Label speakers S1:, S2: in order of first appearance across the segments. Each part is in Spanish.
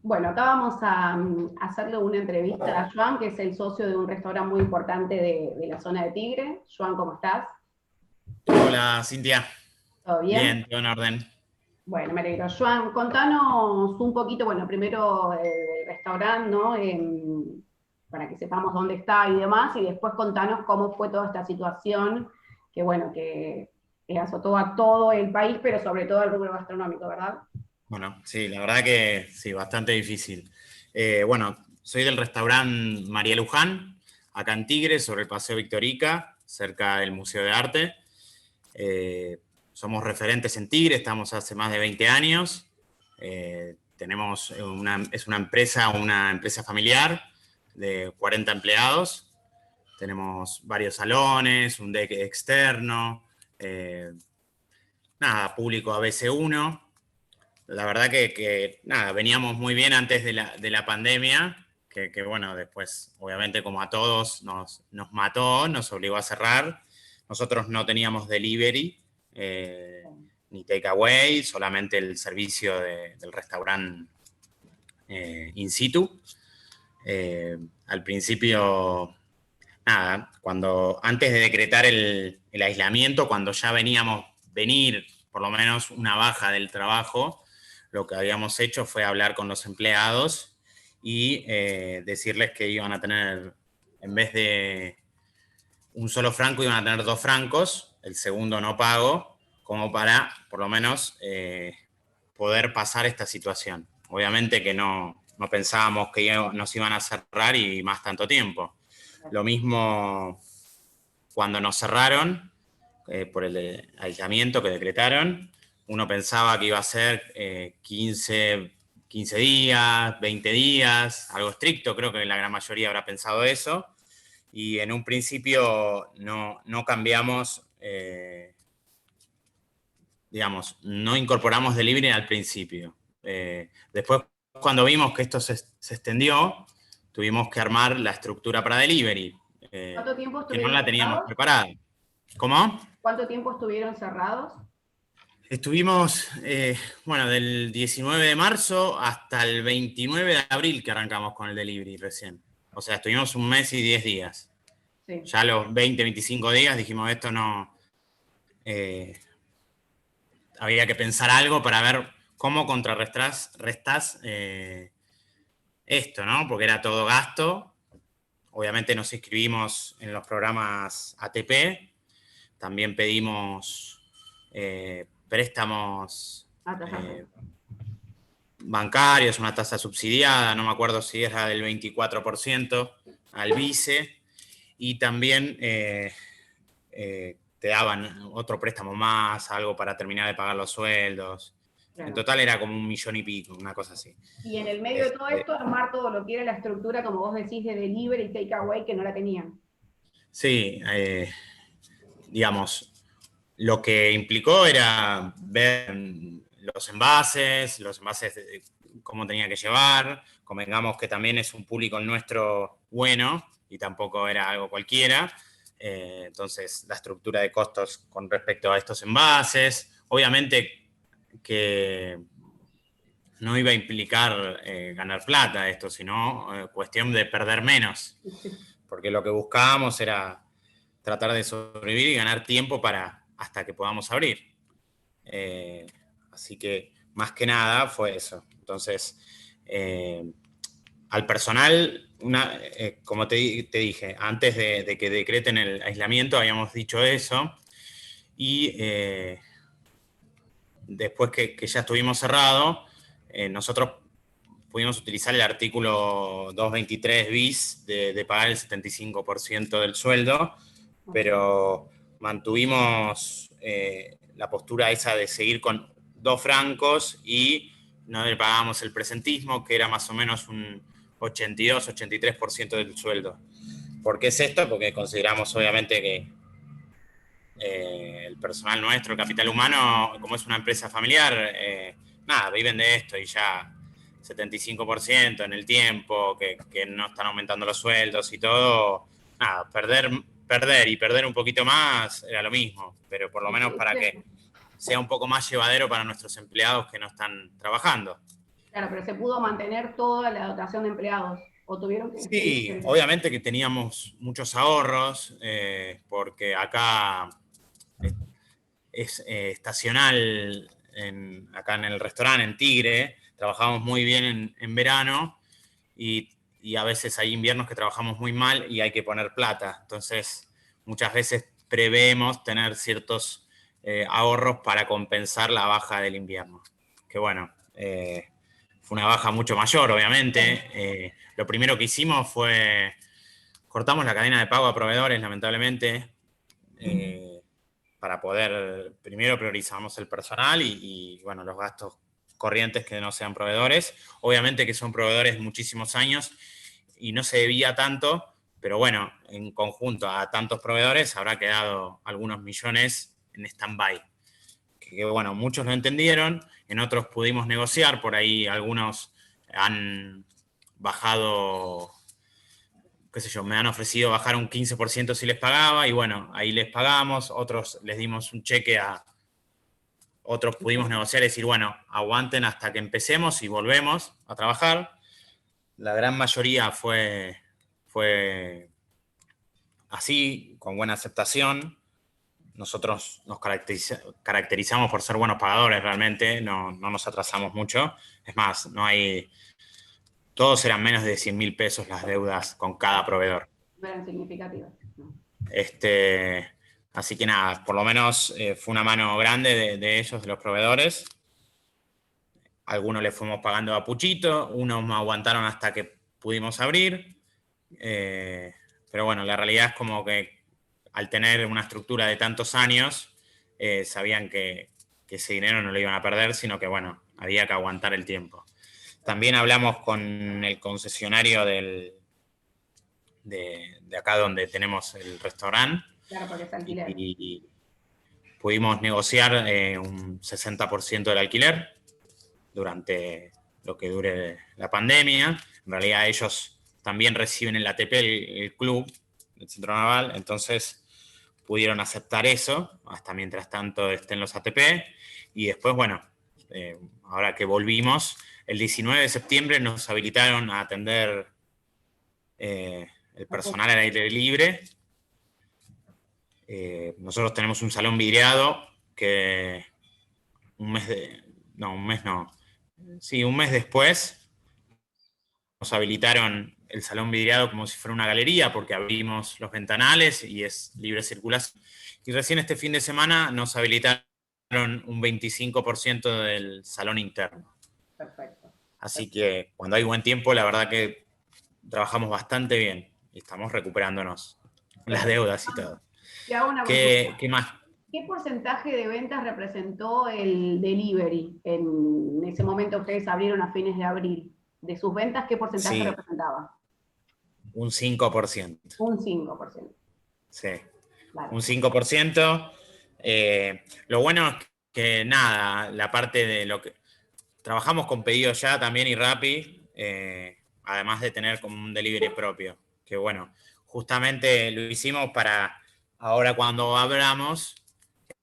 S1: Bueno, acá vamos a hacerle una entrevista a Joan, que es el socio de un restaurante muy importante de la zona de Tigre. Joan, ¿cómo estás?
S2: Hola, Cintia.
S1: ¿Todo bien?
S2: Bien, todo en orden.
S1: Bueno, me alegro. Joan, contanos un poquito, bueno, primero del restaurante, ¿no? Para que sepamos dónde está y demás, y después contanos cómo fue toda esta situación, que bueno, que azotó a todo el país, pero sobre todo al rubro gastronómico, ¿verdad?
S2: Bueno, sí, la verdad que sí, bastante difícil. Bueno, soy del restaurante María Luján, acá en Tigre, sobre el Paseo Victorica, cerca del Museo de Arte. Somos referentes en Tigre, estamos hace más de 20 años. Es una empresa familiar de 40 empleados. Tenemos varios salones, un deck externo, nada, público ABC1. La verdad nada, veníamos muy bien antes de la pandemia, bueno, después, obviamente, como a todos, nos mató, nos obligó a cerrar. Nosotros no teníamos delivery, ni takeaway, solamente el servicio del restaurante in situ. Al principio, nada, antes de decretar el aislamiento, cuando ya venir por lo menos una baja del trabajo, lo que habíamos hecho fue hablar con los empleados y decirles que iban a tener, en vez de un solo franco, iban a tener 2 francos, el segundo no pago, como para por lo menos poder pasar esta situación. Obviamente que no pensábamos que nos iban a cerrar y más tanto tiempo. Lo mismo cuando nos cerraron por el aislamiento que decretaron, uno pensaba que iba a ser 15 días, 20 días, algo estricto, creo que la gran mayoría habrá pensado eso, y en un principio no cambiamos, digamos, no incorporamos delivery al principio. Después, cuando vimos que esto se extendió, tuvimos que armar la estructura para delivery,
S1: ¿Cuánto tiempo
S2: que no
S1: estuvieron
S2: la teníamos
S1: cerrados?
S2: preparada. ¿Cómo?
S1: ¿Cuánto tiempo estuvieron cerrados?
S2: Estuvimos, bueno, del 19 de marzo hasta el 29 de abril que arrancamos con el delivery recién. O sea, estuvimos un mes y 10 días.
S1: Sí.
S2: Ya a los 20, 25 días dijimos, esto no... eh, había que pensar algo para ver cómo restás esto, ¿no? Porque era todo gasto. Obviamente nos inscribimos en los programas ATP. También pedimos préstamos
S1: Ah, tasaje.
S2: bancarios, una tasa subsidiada, no me acuerdo si era del 24% al vice, y también te daban otro préstamo más, algo para terminar de pagar los sueldos. En
S1: Claro.
S2: total era como 1,5 millones, una cosa así.
S1: Y en el medio de todo
S2: Este,
S1: esto, armar todo lo que era la estructura, como vos decís, de delivery y takeaway, que no la tenían.
S2: sí, digamos, lo que implicó era ver los envases cómo tenía que llevar. Convengamos que también es un público nuestro bueno y tampoco era algo cualquiera. Entonces, la estructura de costos con respecto a estos envases. Obviamente que no iba a implicar ganar plata esto, sino cuestión de perder menos. Porque lo que buscábamos era tratar de sobrevivir y ganar tiempo para hasta que podamos abrir. Eh, Así que más que nada fue eso. Entonces, al personal, como te dije, antes de que decreten el aislamiento habíamos dicho eso, y después que ya estuvimos cerrados, nosotros pudimos utilizar el artículo 223 bis de pagar el 75% del sueldo, pero mantuvimos la postura esa de seguir con 2 francos y no le pagábamos el presentismo, que era más o menos un 82-83% del sueldo. ¿Por qué es esto? Porque consideramos obviamente que el personal nuestro, el capital humano, como es una empresa familiar, nada, viven de esto y ya 75% en el tiempo, que no están aumentando los sueldos y todo, nada, perder un poquito más era lo mismo, pero por lo menos para que sea un poco más llevadero para nuestros empleados que no están trabajando.
S1: Claro, pero se pudo mantener toda la dotación de empleados, o tuvieron que despedir
S2: Sí,
S1: gente.
S2: obviamente que teníamos muchos ahorros, porque acá es estacional, acá en el restaurante, en Tigre, trabajamos muy bien en verano y a veces hay inviernos que trabajamos muy mal y hay que poner plata. Entonces, muchas veces prevemos tener ciertos ahorros para compensar la baja del invierno. Que bueno, fue una baja mucho mayor, obviamente. Lo primero que hicimos fue cortamos la cadena de pago a proveedores, lamentablemente, para poder, primero priorizamos el personal y, bueno, los gastos corrientes que no sean proveedores. Obviamente que son proveedores muchísimos años y no se debía tanto, pero bueno, en conjunto a tantos proveedores habrá quedado algunos millones en stand-by. Que bueno, muchos lo entendieron, en otros pudimos negociar, por ahí algunos han bajado, qué sé yo, me han ofrecido bajar un 15% si les pagaba, y bueno, ahí les pagamos, otros les dimos un cheque a otros, pudimos negociar y decir, bueno, aguanten hasta que empecemos y volvemos a trabajar. La gran mayoría fue así, con buena aceptación. Nosotros nos caracterizamos por ser buenos pagadores realmente, no nos atrasamos mucho. Es más, no hay, todos eran menos de 100.000 pesos las deudas con cada proveedor.
S1: No eran significativas. ¿No?
S2: Así que nada, por lo menos fue una mano grande de ellos, de los proveedores. Algunos les fuimos pagando a puchito, unos me aguantaron hasta que pudimos abrir. Pero bueno, la realidad es como que al tener una estructura de tantos años, sabían que ese dinero no lo iban a perder, sino que bueno, había que aguantar el tiempo. También hablamos con el concesionario de acá donde tenemos el restaurante.
S1: Claro, porque es alquiler.
S2: Y pudimos negociar un 60% del alquiler durante lo que dure la pandemia. En realidad ellos también reciben el ATP, el club, el Centro Naval, entonces pudieron aceptar eso, hasta mientras tanto estén los ATP, y después, bueno, ahora que volvimos, el 19 de septiembre nos habilitaron a atender el personal al aire libre. Nosotros tenemos un salón vidriado que un mes después nos habilitaron el salón vidriado como si fuera una galería porque abrimos los ventanales y es libre circulación. Y recién este fin de semana nos habilitaron un 25% del salón interno.
S1: Perfecto.
S2: Así que cuando hay buen tiempo, la verdad que trabajamos bastante bien y estamos recuperándonos las deudas y todo.
S1: Te hago una consulta.
S2: ¿Qué más?
S1: ¿Qué porcentaje de ventas representó el delivery en ese momento que ustedes abrieron a fines de abril? De sus ventas, ¿qué porcentaje
S2: Sí,
S1: representaba?
S2: un 5%.
S1: Un 5%.
S2: Sí,
S1: Vale.
S2: un 5%. Lo bueno es que nada, la parte de lo que... Trabajamos con Pedido Ya también y Rappi, además de tener como un delivery propio. Que bueno, justamente lo hicimos para ahora cuando abramos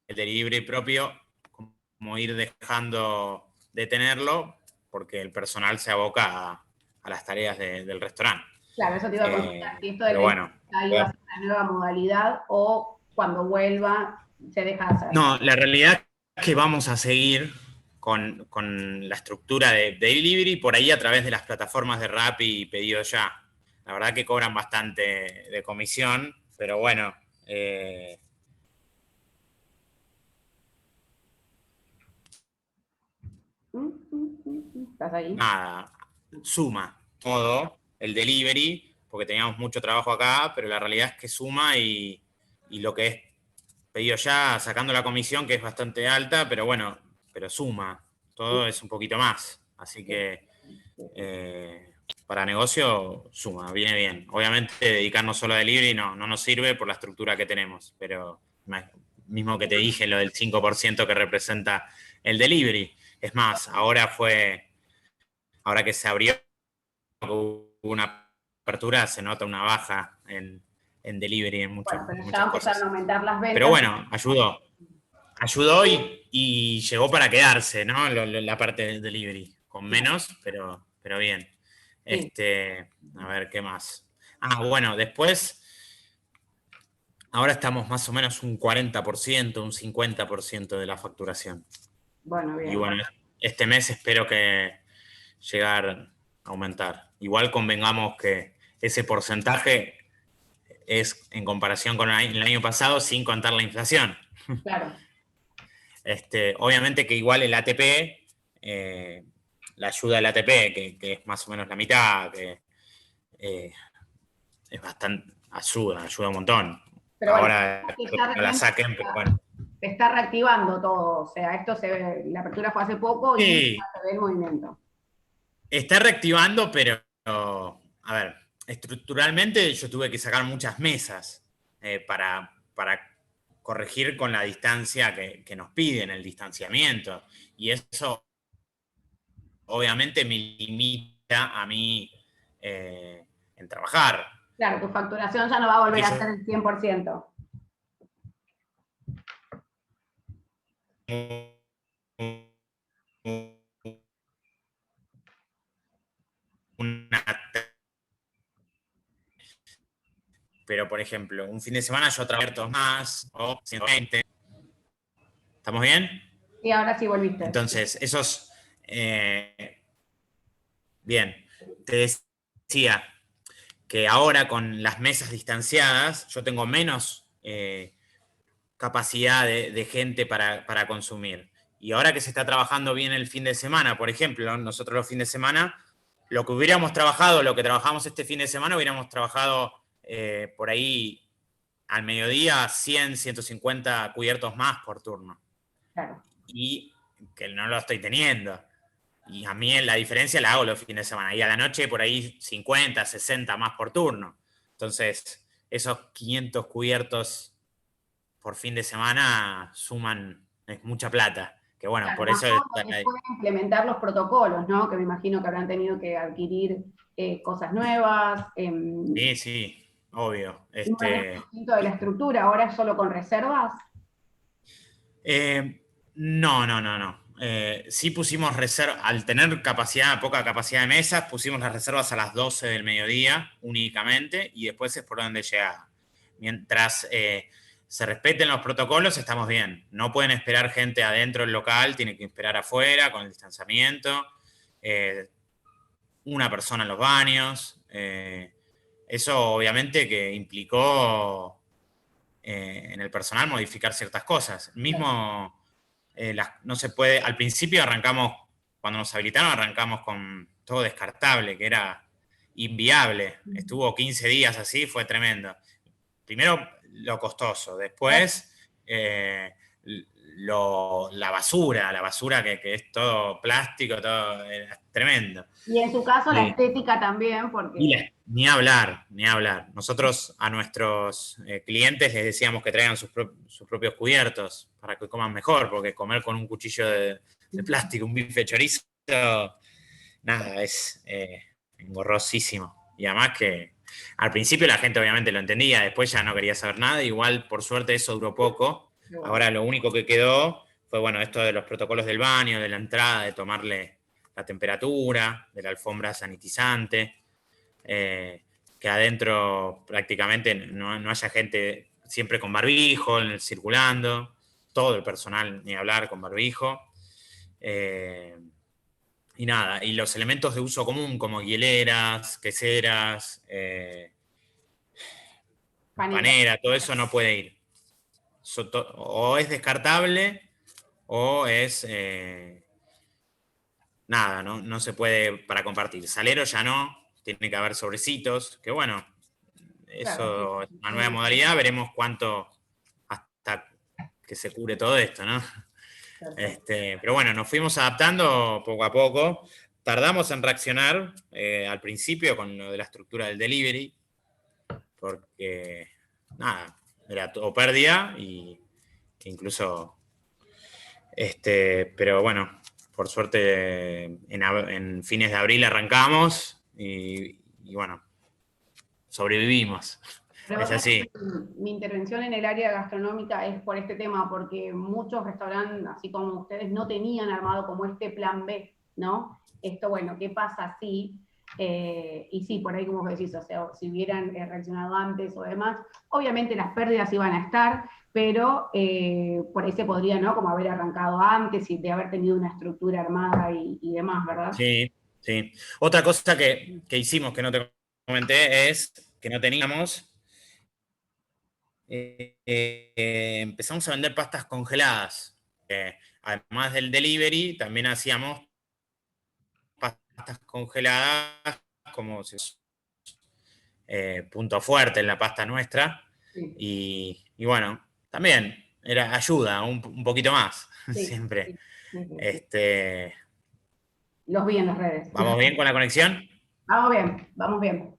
S2: el delivery propio, como ir dejando de tenerlo, porque el personal se aboca a las tareas del restaurante.
S1: Claro, eso te iba a consultar. Si esto de
S2: Pero
S1: la
S2: bueno.
S1: iba a ser una nueva modalidad o cuando vuelva se deja de hacer.
S2: No, la realidad es que vamos a seguir con la estructura de delivery por ahí a través de las plataformas de Rappi y Pedido Ya. La verdad que cobran bastante de comisión, pero bueno.
S1: ¿Estás ahí?
S2: Nada, suma todo el delivery, porque teníamos mucho trabajo acá, pero la realidad es que suma y lo que es Pedido Ya, sacando la comisión, que es bastante alta, pero bueno, pero suma, todo es un poquito más. Así que para negocio suma, viene bien. Obviamente dedicarnos solo a delivery no nos sirve por la estructura que tenemos, pero mismo que te dije lo del 5% que representa el delivery. Es más, ahora que se abrió, una apertura, se nota una baja en delivery en
S1: Bueno, pero ya
S2: muchas
S1: empezaron
S2: cosas.
S1: a aumentar las ventas.
S2: Pero bueno, ayudó y llegó para quedarse, ¿no? La parte del delivery. con menos, pero bien.
S1: Sí.
S2: A ver, ¿qué más? Ah, bueno, después, ahora estamos más o menos un 40%, un 50% de la facturación.
S1: Bueno,
S2: Y
S1: bien.
S2: bueno, este mes espero que llegar a aumentar. Igual convengamos que ese porcentaje es en comparación con el año pasado sin contar la inflación.
S1: Claro.
S2: Obviamente que igual el ATP, la ayuda del ATP, que es más o menos la mitad, que eh, es bastante, ayuda un montón.
S1: Pero bueno,
S2: Ahora
S1: que
S2: espero que no la saquen, pero bueno.
S1: se está reactivando todo. O sea, esto se ve, la apertura fue hace poco y ya
S2: Sí,
S1: se ve el movimiento.
S2: está reactivando, pero a ver, estructuralmente yo tuve que sacar muchas mesas para corregir con la distancia que nos piden, el distanciamiento. Y eso obviamente me limita a mí en trabajar.
S1: Claro, tu facturación ya no va a volver
S2: Que
S1: a
S2: yo
S1: ser el 100%.
S2: una, pero por ejemplo, un fin de semana yo trabajo más o 120. ¿Estamos bien?
S1: Y ahora sí volviste.
S2: Entonces, esos, bien, te decía que ahora con las mesas distanciadas yo tengo menos capacidad de gente para consumir. Y ahora que se está trabajando bien el fin de semana, por ejemplo, nosotros los fines de semana, lo que hubiéramos trabajado, lo que trabajamos este fin de semana, hubiéramos trabajado por ahí al mediodía 100, 150 cubiertos más por turno.
S1: Claro.
S2: Y que no lo estoy teniendo. Y a mí la diferencia la hago los fines de semana. Y a la noche por ahí 50, 60 más por turno. Entonces, esos 500 cubiertos por fin de semana suman, es mucha plata. Que bueno,
S1: Claro,
S2: por
S1: más
S2: eso
S1: todo después de implementar los protocolos, ¿no? Que me imagino que habrán tenido que adquirir cosas nuevas,
S2: sí, sí, obvio.
S1: un manejo distinto de la estructura, ahora es solo con reservas.
S2: No, no, no, no. Sí pusimos reservas, al tener poca capacidad de mesas, pusimos las reservas a las 12 del mediodía únicamente y después es por donde llega. Mientras se respeten los protocolos, estamos bien. No pueden esperar gente adentro del local, tienen que esperar afuera con el distanciamiento. Eh, una persona en los baños. Eso obviamente que implicó en el personal modificar ciertas cosas. Mismo, no se puede, al principio arrancamos, cuando nos habilitaron, arrancamos con todo descartable, que era inviable. Estuvo 15 días así, fue tremendo. Primero lo costoso, después la basura que es todo plástico, todo tremendo.
S1: Y en su caso la estética también,
S2: Y
S1: porque
S2: ni hablar, ni hablar. Nosotros a nuestros clientes les decíamos que traigan sus propios cubiertos para que coman mejor, porque comer con un cuchillo de plástico, un bife chorizo, nada, es engorrosísimo. Y además que al principio la gente obviamente lo entendía, después ya no quería saber nada, igual por suerte eso duró poco.
S1: bueno,
S2: Ahora lo único que quedó fue, bueno, esto de los protocolos del baño, de la entrada, de tomarle la temperatura, de la alfombra sanitizante, que adentro prácticamente no haya gente siempre con barbijo, circulando, todo el personal, ni hablar, con barbijo. Y nada, y los elementos de uso común como hieleras, queseras,
S1: panera.
S2: panera, todo eso no puede ir. O es descartable o es nada, no se puede para compartir. Salero ya no, tiene que haber sobrecitos, que bueno,
S1: Claro, sí,
S2: eso es
S1: sí,
S2: una nueva
S1: sí.
S2: modalidad, veremos cuánto hasta que se cure todo esto, ¿no?
S1: Perfecto.
S2: Pero bueno, nos fuimos adaptando poco a poco. Tardamos en reaccionar al principio con lo de la estructura del delivery, porque nada, era todo pérdida y incluso, pero bueno, por suerte en fines de abril arrancamos y bueno, sobrevivimos.
S1: Pero
S2: Es
S1: vos sabés
S2: así.
S1: que mi intervención en el área gastronómica es por este tema, porque muchos restaurantes, así como ustedes, no tenían armado como este plan B. ¿no? Esto, bueno, ¿qué pasa si? Y sí, por ahí como vos decís, o sea, si hubieran reaccionado antes o demás, obviamente las pérdidas iban a estar, pero por ahí se podría, ¿no? Como haber arrancado antes y de haber tenido una estructura armada y demás, ¿verdad?
S2: Sí, sí. Otra cosa que hicimos que no te comenté es que no teníamos, empezamos a vender pastas congeladas. Además del delivery, también hacíamos pastas congeladas como punto fuerte en la pasta nuestra.
S1: Sí,
S2: Y bueno, también era ayuda un poquito más,
S1: sí,
S2: siempre.
S1: sí, sí, sí, sí.
S2: Este,
S1: Los vi en las redes.
S2: ¿Vamos bien con la conexión?
S1: Vamos bien, vamos bien.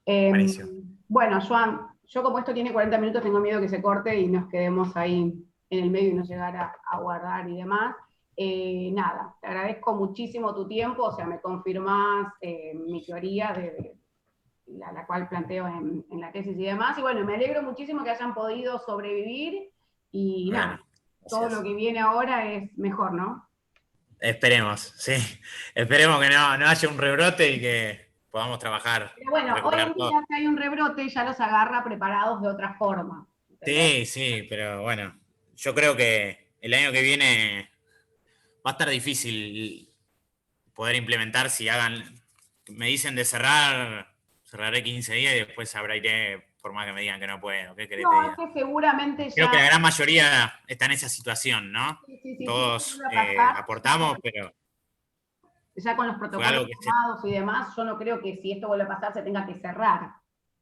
S1: Eh,
S2: Buenísimo.
S1: bueno, Joan, yo como esto tiene 40 minutos, tengo miedo que se corte y nos quedemos ahí en el medio y no llegar a guardar y demás. Nada, te agradezco muchísimo tu tiempo, o sea, me confirmás mi teoría de la cual planteo en la tesis y demás. Y bueno, me alegro muchísimo que hayan podido sobrevivir y
S2: Bueno,
S1: nada, todo lo
S2: gracias.
S1: que viene ahora es mejor, ¿no?
S2: Esperemos, sí. Esperemos que no haya un rebrote y que podamos trabajar,
S1: Pero bueno, hoy
S2: recuperar
S1: en
S2: todo.
S1: día si hay un rebrote ya los agarra preparados de otra forma, ¿entendés?
S2: Sí, sí, pero bueno, yo creo que el año que viene va a estar difícil poder implementar si me dicen de cerrar, cerraré 15 días y después abriré por más que me digan que no puedo. ¿Qué querés
S1: No,
S2: que te
S1: es
S2: diga?
S1: que seguramente
S2: Creo que
S1: ya,
S2: la gran mayoría está en esa situación, ¿no?
S1: sí, sí, sí, sí, esto
S2: Todos
S1: vuelve a pasar,
S2: aportamos, pero
S1: ya con los
S2: fue
S1: protocolos
S2: algo que
S1: tomados y demás, yo no creo que si esto vuelve a pasar se tenga que cerrar.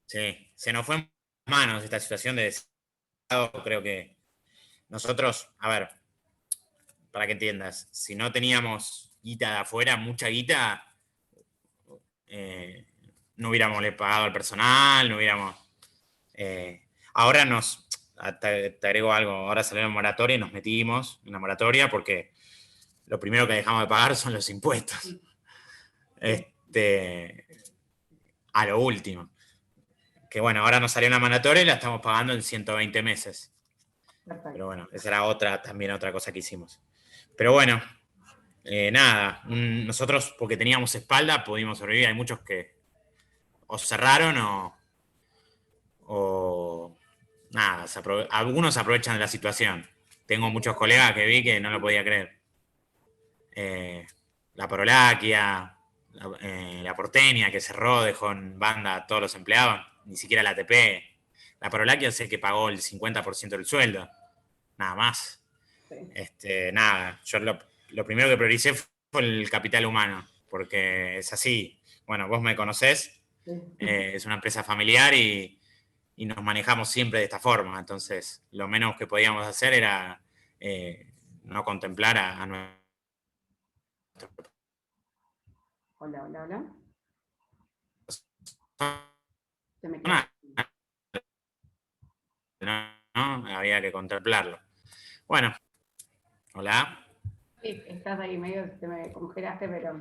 S2: se nos fue en manos esta situación de desestado. Creo que nosotros, a ver, para que entiendas, si no teníamos guita de afuera, mucha guita, eh, no hubiéramos le pagado al personal, no hubiéramos... ahora te agrego algo, ahora salió la moratoria y nos metimos en la moratoria porque lo primero que dejamos de pagar son los impuestos.
S1: Sí, sí,
S2: Este, a lo último. Que bueno, ahora nos salió una moratoria y la estamos pagando en 120 meses. Pero
S1: perfecto.
S2: bueno, esa era también otra cosa que hicimos. Pero bueno, nada, nosotros porque teníamos espalda pudimos sobrevivir. Hay muchos que o cerraron o nada, algunos aprovechan de la situación. Tengo muchos colegas que vi que no lo podía creer. La Prolaquia, la Porteña que cerró, dejó en banda a todos los empleados, ni siquiera la ATP. La Prolaquia sé que pagó el 50% del sueldo, nada más.
S1: Sí,
S2: Nada, yo lo primero que prioricé fue el capital humano, porque es así. Bueno, vos me conocés,
S1: sí.
S2: es una empresa familiar y nos manejamos siempre de esta forma. Entonces, lo menos que podíamos hacer era no contemplar a nuestro...
S1: Hola, hola, hola. Se me quedó.
S2: ¿no? ¿No? Había que contemplarlo. Bueno, hola.
S1: Sí, estás ahí medio, te me congelaste, pero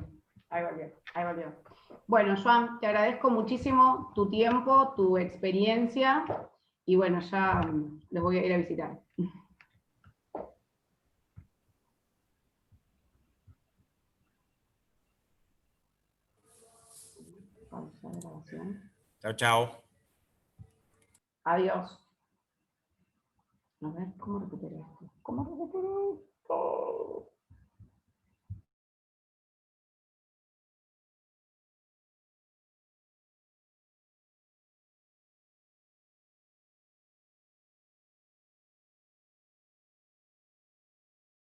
S1: ahí volvió, ahí volvió. Bueno, Joan, te agradezco muchísimo tu tiempo, tu experiencia, y bueno, ya los voy a ir a visitar. Pausa de grabación.
S2: Chao, chao.
S1: Adiós. A ver, ¿cómo recupero esto? ¿Cómo recupero esto?